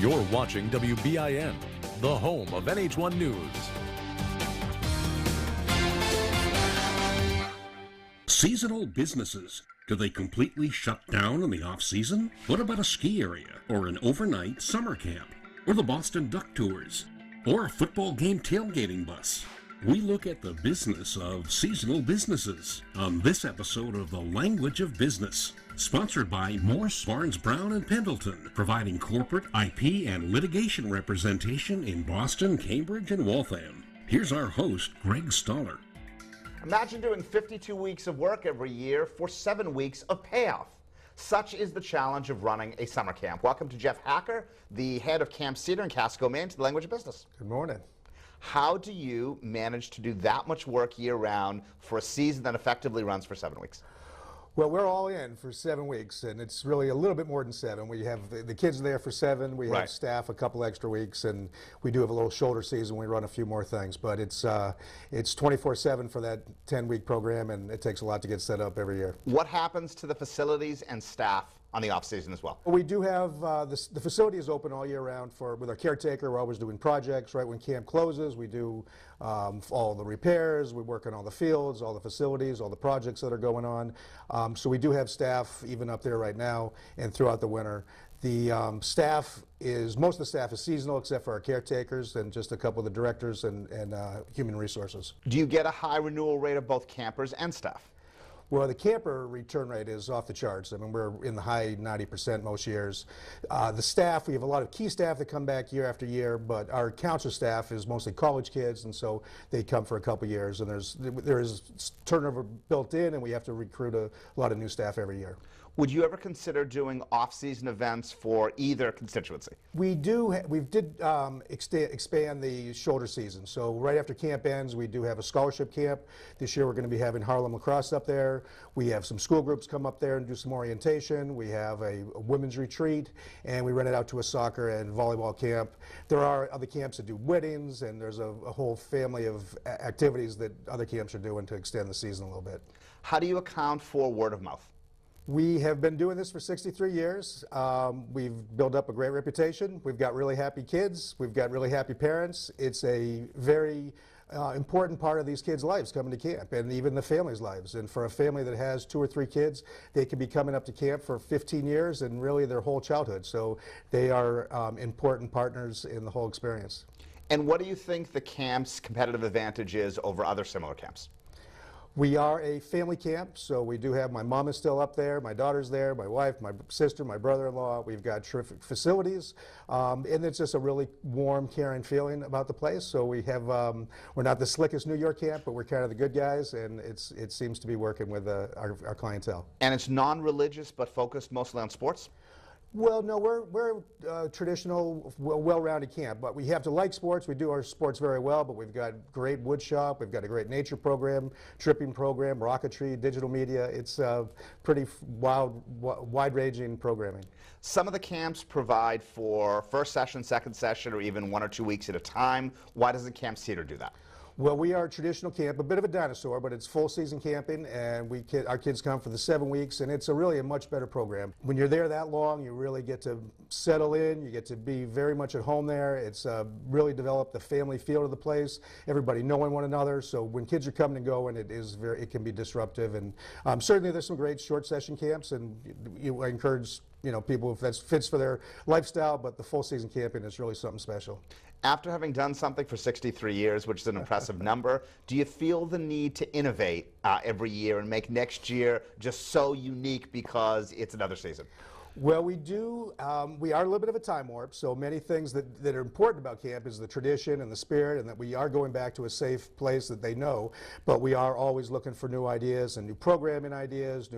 You're watching WBIN, the home of NH1 News. Seasonal businesses. Do they completely shut down in the off-season? What about a ski area, or an overnight summer camp, or the Boston Duck Tours, or a football game tailgating bus? We look at the business of seasonal businesses on this episode of The Language of Business, sponsored by Morse, Barnes, Brown, and Pendleton, providing corporate, IP, and litigation representation in Boston, Cambridge, and Waltham. Here's our host, Greg Stoller. Imagine doing 52 weeks of work every year for 7 weeks of payoff. Such is the challenge of running a summer camp. Welcome to Jeff Hacker, the head of Camp Cedar in Casco, Maine, to The Language of Business. Good morning. How do you manage to do that much work year-round for a season that effectively runs for 7 weeks? Well, we're all in for 7 weeks, and it's really a little bit more than 7. We have the kids are there for 7. We have staff a couple extra weeks, and we do have a little shoulder season. We run a few more things, but it's 24/7 for that 10-week program, and it takes a lot to get set up every year. What happens to the facilities and staff on the off-season as well? We do have the facility is open all year round with our caretaker. We're always doing projects. Right when camp closes, we do all the repairs. We work on all the fields, all the facilities, all the projects that are going on. So we do have staff even up there right now and throughout the winter. The most of the staff is seasonal except for our caretakers and just a couple of the directors and human resources. Do you get a high renewal rate of both campers and staff? Well, the camper return rate is off the charts. I mean, we're in the high 90% most years. The staff, we have a lot of key staff that come back year after year, but our counselor staff is mostly college kids, and so they come for a couple years, and there is turnover built in, and we have to recruit a lot of new staff every year. Would you ever consider doing off-season events for either constituency? We did expand the shoulder season. So right after camp ends, we do have a scholarship camp. This year we're going to be having Harlem lacrosse up there. We have some school groups come up there and do some orientation. We have a women's retreat, and we rent it out to a soccer and volleyball camp. There are other camps that do weddings, and there's a whole family of activities that other camps are doing to extend the season a little bit. How do you account for word of mouth? We have been doing this for 63 years. We've built up a great reputation. We've got really happy kids. We've got really happy parents. It's a very important part of these kids' lives coming to camp, and even the families' lives. And for a family that has 2 or 3 kids, they could be coming up to camp for 15 years and really their whole childhood. So they are important partners in the whole experience. And what do you think the camp's competitive advantage is over other similar camps? We are a family camp, so we do have, my mom is still up there, my daughter's there, my wife, my sister, my brother-in-law. We've got terrific facilities, and it's just a really warm, caring feeling about the place. So we have, we're not the slickest New York camp, but we're kind of the good guys, and it seems to be working with our clientele. And it's non-religious, but focused mostly on sports? Well, no, we're a traditional, well-rounded camp, but we have to like sports. We do our sports very well, but we've got great wood shop, we've got a great nature program, tripping program, rocketry, digital media. It's pretty wide-ranging programming. Some of the camps provide for first session, second session, or even 1 or 2 weeks at a time. Why doesn't Camp Cedar do that? Well, we are a traditional camp, a bit of a dinosaur, but it's full season camping, and our kids come for the 7 weeks, and it's really a much better program. When you're there that long, you really get to settle in, you get to be very much at home there. It's really developed the family feel to the place, everybody knowing one another, so when kids are coming and going, it can be disruptive, and certainly there's some great short session camps, and I encourage people if that fits for their lifestyle, but the full season camping is really something special. After having done something for 63 years, which is an impressive number, do you feel the need to innovate every year and make next year just so unique because it's another season? Well, we do. We are a little bit of a time warp, so many things that are important about camp is the tradition and the spirit, and that we are going back to a safe place that they know, but we are always looking for new ideas and new programming ideas,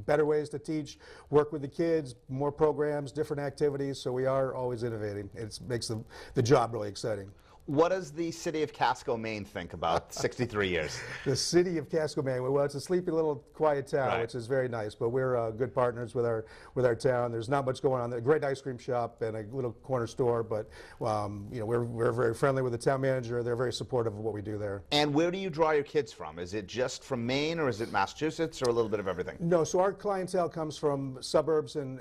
better ways to teach, work with the kids, more programs, different activities, so we are always innovating. It makes the job really exciting. What does the city of Casco, Maine think about 63 years? The city of Casco, Maine. Well, it's a sleepy little quiet town, Right. which is very nice. But we're good partners with our town. There's not much going on there. A great ice cream shop and a little corner store. But you know, we're very friendly with the town manager. They're very supportive of what we do there. And where do you draw your kids from? Is it just from Maine, or is it Massachusetts, or a little bit of everything? No, so our clientele comes from suburbs and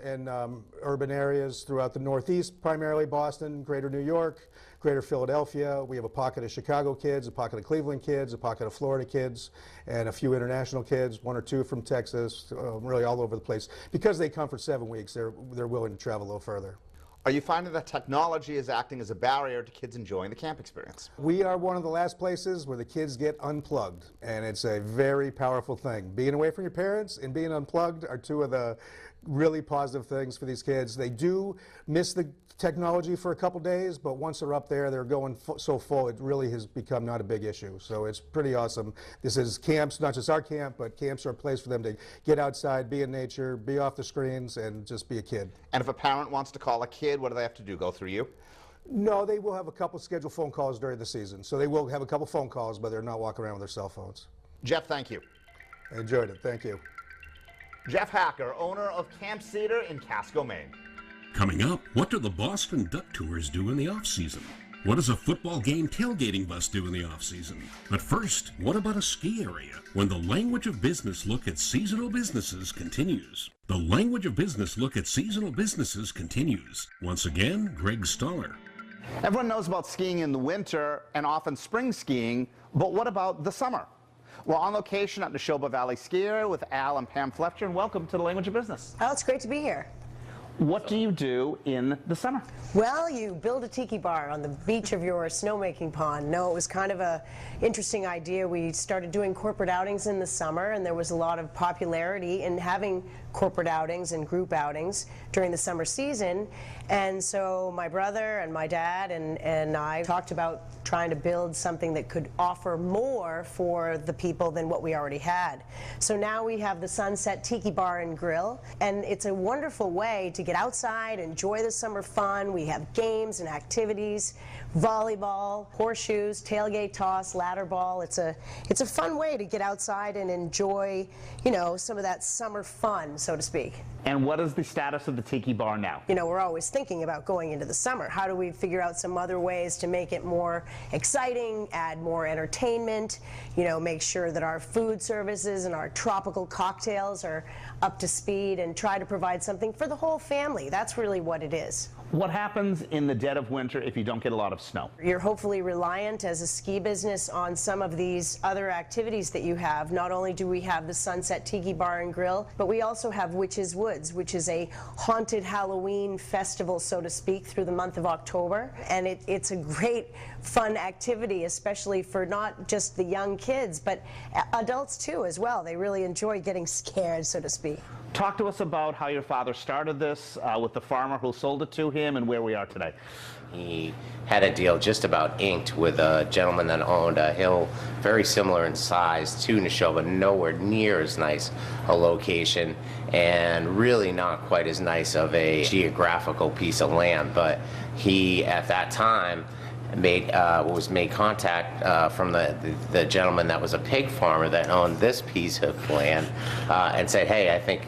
urban areas throughout the Northeast, primarily Boston, Greater New York, Greater Philadelphia. We have a pocket of Chicago kids, a pocket of Cleveland kids, a pocket of Florida kids, and a few international kids, one or two from Texas, really all over the place. Because they come for 7 weeks, they're willing to travel a little further. Are you finding that technology is acting as a barrier to kids enjoying the camp experience? We are one of the last places where the kids get unplugged, and it's a very powerful thing. Being away from your parents and being unplugged are two of the really positive things for these kids. They do miss the technology for a couple days, but once they're up there, they're going so full, it really has become not a big issue. So it's pretty awesome. This is camps, not just our camp, but camps are a place for them to get outside, be in nature, be off the screens, and just be a kid. And if a parent wants to call a kid, what do they have to do? Go through you? No, they will have a couple scheduled phone calls during the season. So they will have a couple phone calls, but they're not walking around with their cell phones. Jeff, thank you. I enjoyed it. Thank you. Jeff Hacker, owner of Camp Cedar in Casco, Maine. Coming up, what do the Boston Duck Tours do in the off-season? What does a football game tailgating bus do in the off-season? But first, what about a ski area? When the Language of Business look at seasonal businesses continues. The Language of Business look at seasonal businesses continues. Once again, Greg Stoller. Everyone knows about skiing in the winter and often spring skiing, but what about the summer? We're on location at Neshoba Valley Ski Area with Al and Pam Flefter, and welcome to the Language of Business. Oh, it's great to be here. What do you do in the summer? Well, you build a tiki bar on the beach of your snowmaking pond. No, it was kind of a interesting idea. We started doing corporate outings in the summer, and there was a lot of popularity in having corporate outings and group outings during the summer season. And so my brother and my dad and I talked about trying to build something that could offer more for the people than what we already had. So now we have the Sunset Tiki Bar and Grill, and it's a wonderful way to get outside, enjoy the summer fun. We have games and activities, volleyball, horseshoes, tailgate toss, ladder ball. It's a fun way to get outside and enjoy, you know, some of that summer fun, so to speak. And what is the status of the Tiki Bar now? You know, we're always thinking about going into the summer. How do we figure out some other ways to make it more exciting, add more entertainment, you know, make sure that our food services and our tropical cocktails are up to speed, and try to provide something for the whole family. That's really what it is. What happens in the dead of winter if you don't get a lot of snow? You're hopefully reliant as a ski business on some of these other activities that you have. Not only do we have the Sunset Tiki Bar and Grill, but we also have Witches Woods, which is a haunted Halloween festival, so to speak, through the month of October. And it's a great fun activity, especially for not just the young kids, but adults too as well. They really enjoy getting scared, so to speak. Talk to us about how your father started this with the farmer who sold it to him, and where we are today. He had a deal just about inked with a gentleman that owned a hill very similar in size to Neshoba, nowhere near as nice a location, and really not quite as nice of a geographical piece of land. But he, at that time, made contact from the gentleman that was a pig farmer that owned this piece of land, and said, hey, I think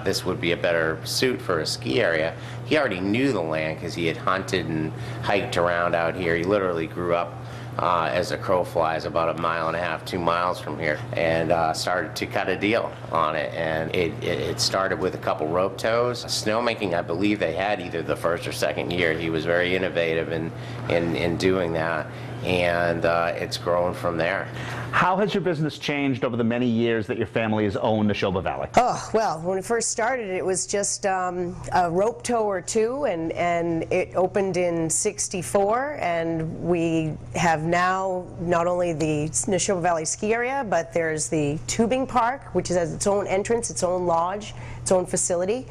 this would be a better suit for a ski area. He already knew the land because he had hunted and hiked around out here. He literally grew up as a crow flies about 1.5 miles, 2 miles from here, and started to cut a deal on it. And it started with a couple rope tows. Snowmaking, I believe they had either the first or second year. He was very innovative in doing that, and it's grown from there. How has your business changed over the many years that your family has owned Neshoba Valley? Oh, well, when we first started, it was just a rope tow or two, and it opened in '64, and we have now not only the Neshoba Valley Ski Area, but there's the tubing park, which has its own entrance, its own lodge, its own facility.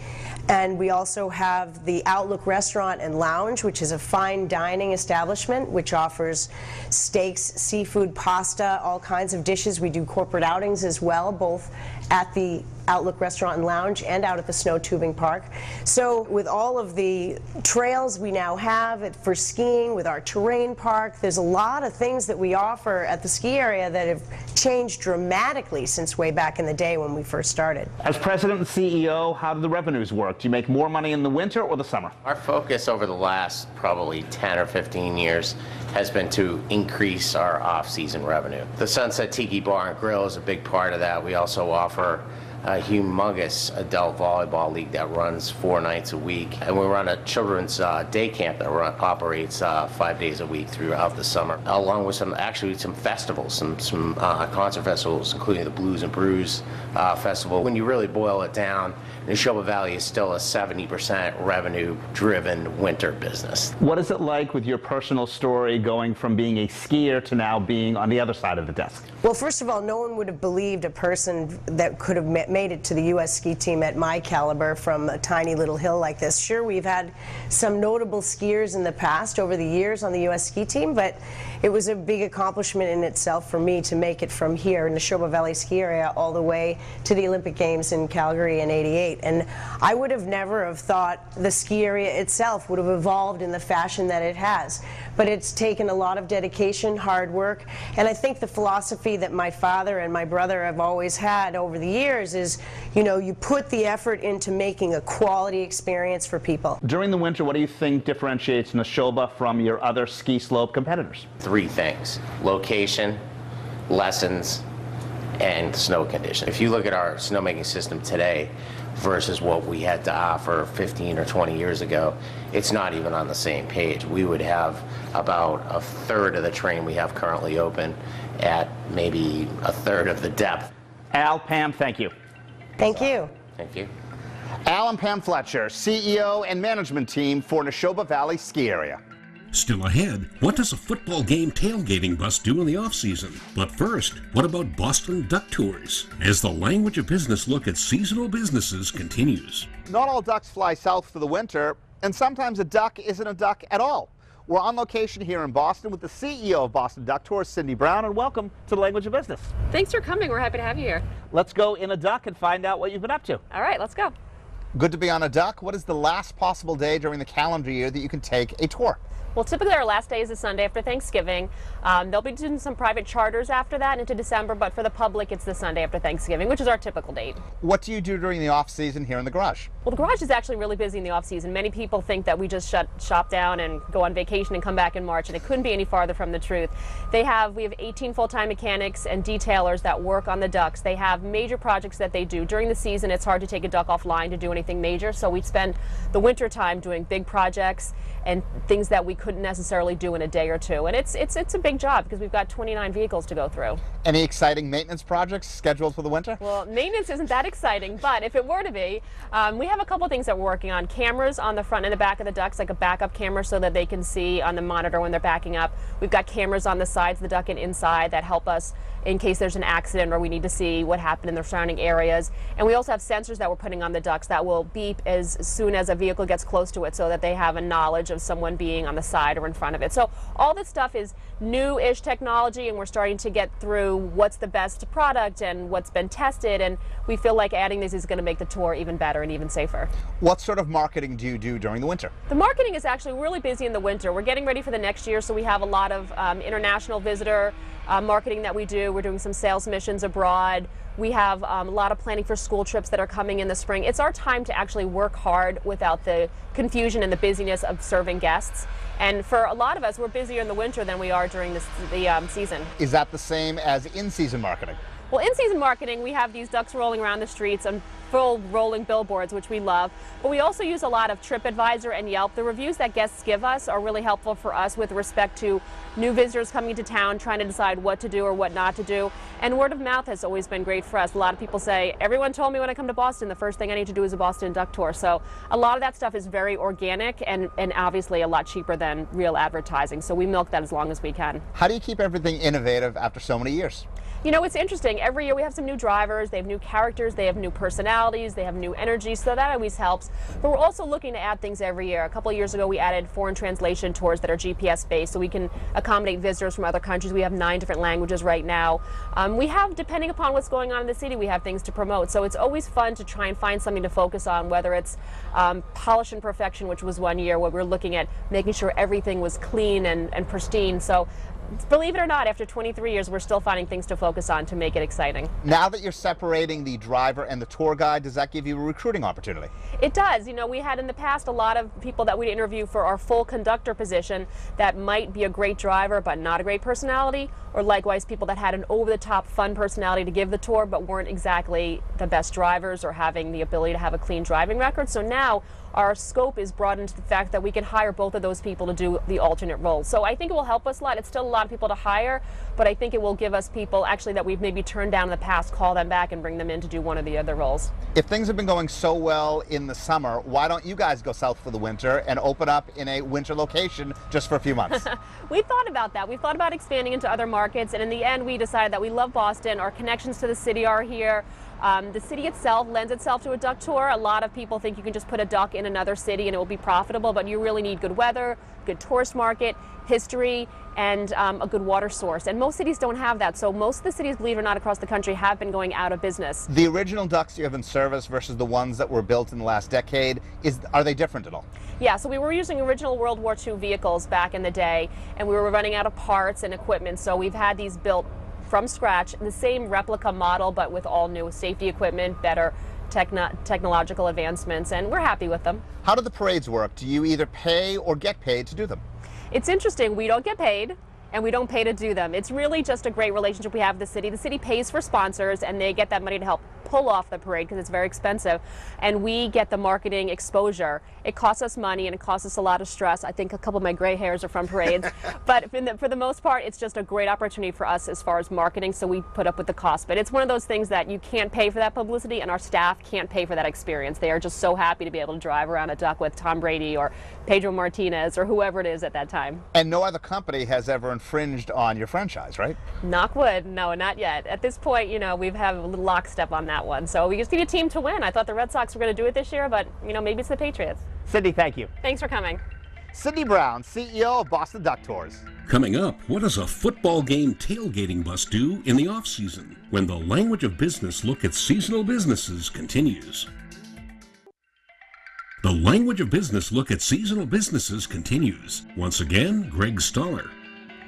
And we also have the Outlook Restaurant and Lounge, which is a fine dining establishment which offers steaks, seafood, pasta, all kinds of dishes. We do corporate outings as well, both at the Outlook Restaurant and Lounge and out at the snow tubing park. So with all of the trails we now have for skiing, with our terrain park, there's a lot of things that we offer at the ski area that have changed dramatically since way back in the day when we first started. As president and CEO, how do the revenues work? Do you make more money in the winter or the summer? Our focus over the last probably 10 or 15 years has been to increase our off-season revenue. The Sunset Tiki Bar and Grill is a big part of that. We also offer a humongous adult volleyball league that runs 4 nights a week. And we run a children's day camp that operates 5 days a week throughout the summer, along with some festivals, some concert festivals, including the Blues and Brews Festival. When you really boil it down, Neshoba Valley is still a 70% revenue-driven winter business. What is it like with your personal story going from being a skier to now being on the other side of the desk? Well, first of all, no one would have believed a person that could have made it to the U.S. ski team at my caliber from a tiny little hill like this. Sure, we've had some notable skiers in the past over the years on the U.S. ski team, but it was a big accomplishment in itself for me to make it from here in the Neshoba Valley ski area all the way to the Olympic Games in Calgary in '88. And I would have never have thought the ski area itself would have evolved in the fashion that it has. But it's taken a lot of dedication, hard work, and I think the philosophy that my father and my brother have always had over the years is, you know, you put the effort into making a quality experience for people. During the winter, what do you think differentiates Neshoba from your other ski slope competitors? 3 things: location, lessons, and snow condition. If you look at our snowmaking system today versus what we had to offer 15 or 20 years ago, it's not even on the same page. We would have about a third of the terrain we have currently open at maybe a third of the depth. Al, Pam, thank you. Thank you. Thank you. Al and Pam Fletcher, CEO and management team for Neshoba Valley Ski Area. Still ahead, what does a football game tailgating bus do in the off-season? But first, what about Boston Duck Tours? As the Language of Business look at seasonal businesses continues. Not all ducks fly south for the winter, and sometimes a duck isn't a duck at all. We're on location here in Boston with the CEO of Boston Duck Tours, Cindy Brown, and Welcome to the Language of Business. Thanks for coming. We're happy to have you here. Let's go in a duck and find out what you've been up to. All right, let's go. good to be on a duck. What is the last possible day during the calendar year that you can take a tour? Well, typically our last day is the Sunday after Thanksgiving. They'll be doing some private charters after that into December, but for the public it's the Sunday after Thanksgiving, which is our typical date. What do you do during the off season here in the garage? Well, the garage is actually really busy in the off season. Many people think that we just shut shop down and go on vacation and come back in March, and it couldn't be any farther from the truth. We have 18 full-time mechanics and detailers that work on the ducks. They have major projects that they do. During the season, it's hard to take a duck offline to do anything major, so we spend the winter time doing big projects and things that we couldn't necessarily do in a day or two. And it's a big job because we've got 29 vehicles to go through. Any exciting maintenance projects scheduled for the winter? Well, maintenance isn't that exciting, but if it were to be, we have a couple things that we're working on. Cameras on the front and the back of the ducks, like a backup camera so that they can see on the monitor when they're backing up. We've got cameras on the sides of the duck and inside that help us in case there's an accident or we need to see what happened in the surrounding areas. And we also have sensors that we're putting on the ducks that will beep as soon as a vehicle gets close to it so that they have a knowledge of someone being on the side or in front of it. So all this stuff is new-ish technology, and we're starting to get through what's the best product and what's been tested, and we feel like adding this is going to make the tour even better and even safer. What sort of marketing do you do during the winter? The marketing is actually really busy in the winter. We're getting ready for the next year, so we have a lot of international visitor marketing that we do. We're doing some sales missions abroad. We have a lot of planning for school trips that are coming in the spring. It's our time to actually work hard without the confusion and the busyness of serving guests. And for a lot of us, we're busier in the winter than we are during the season. Is that the same as in-season marketing? Well, in-season marketing, we have these ducks rolling around the streets on full rolling billboards, which we love. But we also use a lot of TripAdvisor and Yelp. The reviews that guests give us are really helpful for us with respect to new visitors coming into town, trying to decide what to do or what not to do. And word of mouth has always been great for us. A lot of people say, everyone told me when I come to Boston, the first thing I need to do is a Boston Duck Tour. So a lot of that stuff is very organic and obviously a lot cheaper than real advertising. So we milk that as long as we can. How do you keep everything innovative after so many years? You know, it's interesting. Every year we have some new drivers, they have new characters, they have new personalities, they have new energy, so that always helps. But we're also looking to add things every year. A couple of years ago we added foreign translation tours that are GPS based, so we can accommodate visitors from other countries. We have 9 different languages right now. We have, depending upon what's going on in the city, we have things to promote. So it's always fun to try and find something to focus on, whether it's polish and perfection, which was one year where we were looking at making sure everything was clean and pristine. So believe it or not, after 23 years, we're still finding things to focus on to make it exciting. Now that you're separating the driver and the tour guide, does that give you a recruiting opportunity? It does. You know, we had in the past a lot of people that we'd interview for our full conductor position that might be a great driver but not a great personality, or likewise people that had an over-the-top fun personality to give the tour but weren't exactly the best drivers or having the ability to have a clean driving record. So now our scope is broadened to the fact that we can hire both of those people to do the alternate roles. So I think it will help us a lot. It's still a lot of people to hire, but I think it will give us people actually that we've maybe turned down in the past, call them back and bring them in to do one of the other roles. If things have been going so well in the summer, why don't you guys go south for the winter and open up in a winter location just for a few months? We've thought about that. We've thought about expanding into other markets, and in the end we decided that we love Boston. Our connections to the city are here. The city itself lends itself to a duck tour. A lot of people think you can just put a duck in another city and it will be profitable, but you really need good weather, good tourist market, history, and a good water source. And most cities don't have that, so most of the cities, believe it or not, across the country have been going out of business. The original ducks you have in service versus the ones that were built in the last decade, are they different at all? Yeah, so we were using original World War II vehicles back in the day, and we were running out of parts and equipment, so we've had these built from scratch, the same replica model, but with all new safety equipment, better technological advancements, and we're happy with them. How do the parades work? Do you either pay or get paid to do them? It's interesting. We don't get paid, and we don't pay to do them. It's really just a great relationship we have with the city. The city pays for sponsors, and they get that money to help pull off the parade because it's very expensive, and we get the marketing exposure. It costs us money and it costs us a lot of stress. I think a couple of my gray hairs are from parades, but for the most part it's just a great opportunity for us as far as marketing, so we put up with the cost. But it's one of those things that you can't pay for that publicity, and our staff can't pay for that experience. They are just so happy to be able to drive around a duck with Tom Brady or Pedro Martinez or whoever it is at that time. And no other company has ever infringed on your franchise, right? Knock wood, no, not yet. At this point, you know, we've have a little lockstep on that one. So we just need a team to win. I thought the Red Sox were going to do it this year, but, you know, maybe it's the Patriots. Cindy, thank you. Thanks for coming. Cindy Brown, CEO of Boston Duck Tours. Coming up, what does a football game tailgating bus do in the off-season when the Language of Business look at seasonal businesses continues? The Language of Business look at seasonal businesses continues. Once again, Greg Stoller.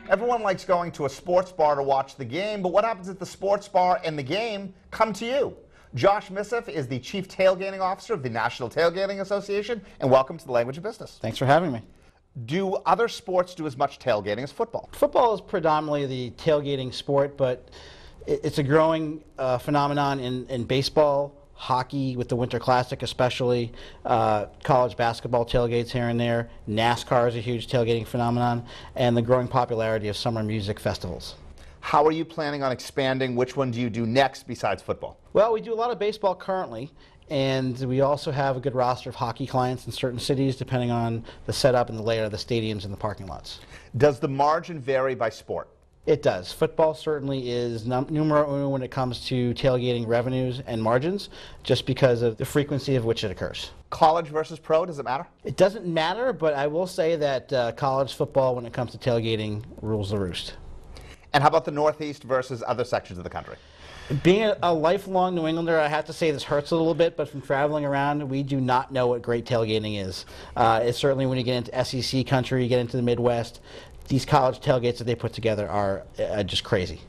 Everyone likes going to a sports bar to watch the game, but what happens if the sports bar and the game come to you? Josh Missif is the Chief Tailgating Officer of the National Tailgating Association, and welcome to the Language of Business. Thanks for having me. Do other sports do as much tailgating as football? Football is predominantly the tailgating sport, but it's a growing phenomenon in baseball, hockey with the Winter Classic especially, college basketball tailgates here and there, NASCAR is a huge tailgating phenomenon, and the growing popularity of summer music festivals. How are you planning on expanding? Which one do you do next besides football? Well, we do a lot of baseball currently, and we also have a good roster of hockey clients in certain cities depending on the setup and the layout of the stadiums and the parking lots. Does the margin vary by sport? It does. Football certainly is numero uno when it comes to tailgating revenues and margins, just because of the frequency of which it occurs. College versus pro, does it matter? It doesn't matter, but I will say that college football, when it comes to tailgating, rules the roost. And how about the Northeast versus other sections of the country? Being a lifelong New Englander, I have to say this hurts a little bit, but from traveling around, we do not know what great tailgating is. It's certainly when you get into SEC country, you get into the Midwest, these college tailgates that they put together are just crazy.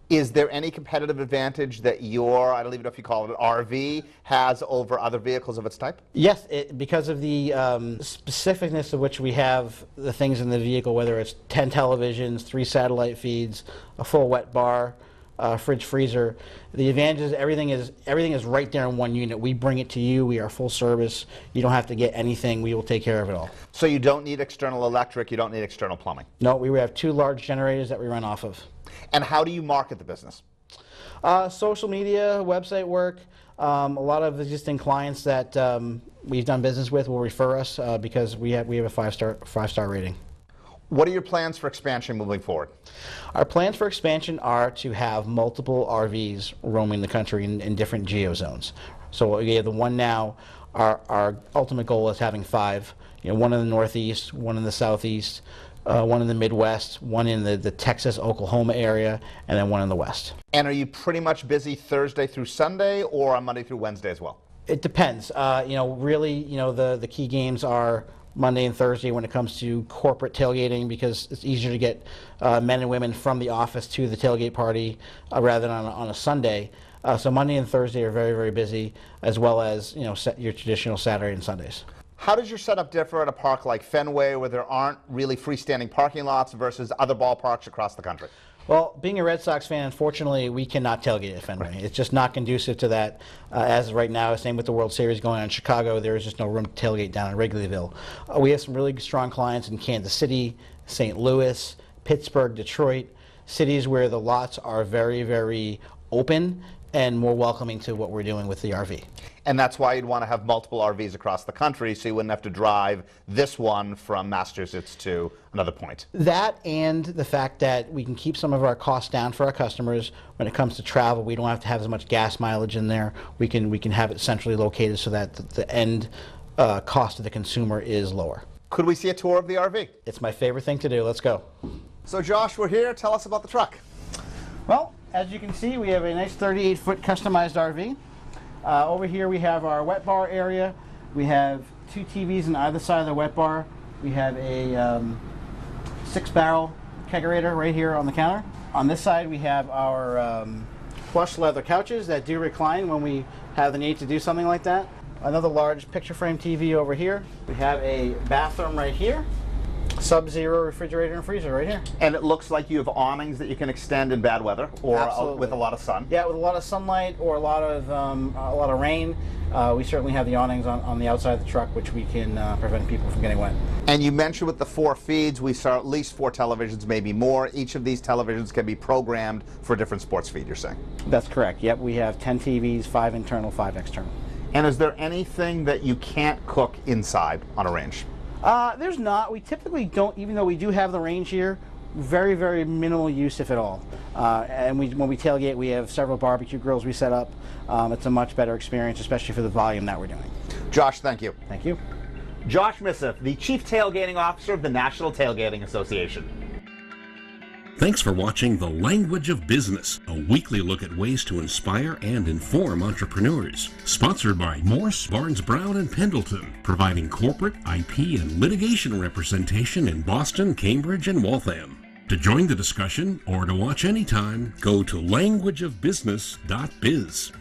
Is there any competitive advantage that your, I don't even know if you call it an RV, has over other vehicles of its type? Yes, because of the specificness of which we have the things in the vehicle, whether it's 10 televisions, 3 satellite feeds, a full wet bar, fridge freezer. The advantage is everything is right there in one unit. We bring it to you. We are full service. You don't have to get anything. We will take care of it all. So you don't need external electric. You don't need external plumbing. No, we have 2 large generators that we run off of. And how do you market the business? Social media, website work. A lot of existing clients that we've done business with will refer us because we have a 5-star rating. What are your plans for expansion moving forward? Our plans for expansion are to have multiple RVs roaming the country in different geozones. So we have the one now. Our ultimate goal is having 5. One in the Northeast, one in the Southeast, one in the Midwest, one in the Texas, Oklahoma area, and then one in the West. And are you pretty much busy Thursday through Sunday or on Monday through Wednesday as well? It depends. Really, the key games are Monday and Thursday when it comes to corporate tailgating, because it's easier to get men and women from the office to the tailgate party rather than on a Sunday. So Monday and Thursday are very, very busy, as well as your traditional Saturday and Sundays. How does your setup differ at a park like Fenway, where there aren't really freestanding parking lots, versus other ballparks across the country? Well, being a Red Sox fan, unfortunately, we cannot tailgate at Fenway. It's just not conducive to that. As of right now, same with the World Series going on in Chicago, there is just no room to tailgate down in Wrigleyville. We have some really strong clients in Kansas City, St. Louis, Pittsburgh, Detroit, cities where the lots are very, very open and more welcoming to what we're doing with the RV. And that's why you'd want to have multiple RVs across the country, so you wouldn't have to drive this one from Massachusetts to another point. That, and the fact that we can keep some of our costs down for our customers. When it comes to travel, we don't have to have as much gas mileage in there. We can have it centrally located so that the end cost to the consumer is lower. Could we see a tour of the RV? It's my favorite thing to do. Let's go. So Josh, we're here. Tell us about the truck. Well, as you can see, we have a nice 38-foot customized RV. Over here we have our wet bar area. We have 2 TVs on either side of the wet bar. We have a 6-barrel kegerator right here on the counter. On this side we have our plush leather couches that do recline when we have the need to do something like that. Another large picture frame TV over here. We have a bathroom right here. Sub-zero refrigerator and freezer right here. And it looks like you have awnings that you can extend in bad weather or with a lot of sun. Yeah, with a lot of sunlight or a lot of rain. We certainly have the awnings on the outside of the truck, which we can prevent people from getting wet. And you mentioned with the 4 feeds, we saw at least 4 televisions, maybe more. Each of these televisions can be programmed for a different sports feed, you're saying? That's correct. Yep, we have 10 TVs, 5 internal, 5 external. And is there anything that you can't cook inside on a range? There's not. We typically don't, even though we do have the range here, very, very minimal use, if at all. And when we tailgate, we have several barbecue grills we set up. It's a much better experience, especially for the volume that we're doing. Josh, thank you. Thank you. Josh Missif, the Chief Tailgating Officer of the National Tailgating Association. Thanks for watching The Language of Business, a weekly look at ways to inspire and inform entrepreneurs. Sponsored by Morse, Barnes, Brown, and Pendleton, providing corporate, IP, and litigation representation in Boston, Cambridge, and Waltham. To join the discussion or to watch anytime, go to languageofbusiness.biz.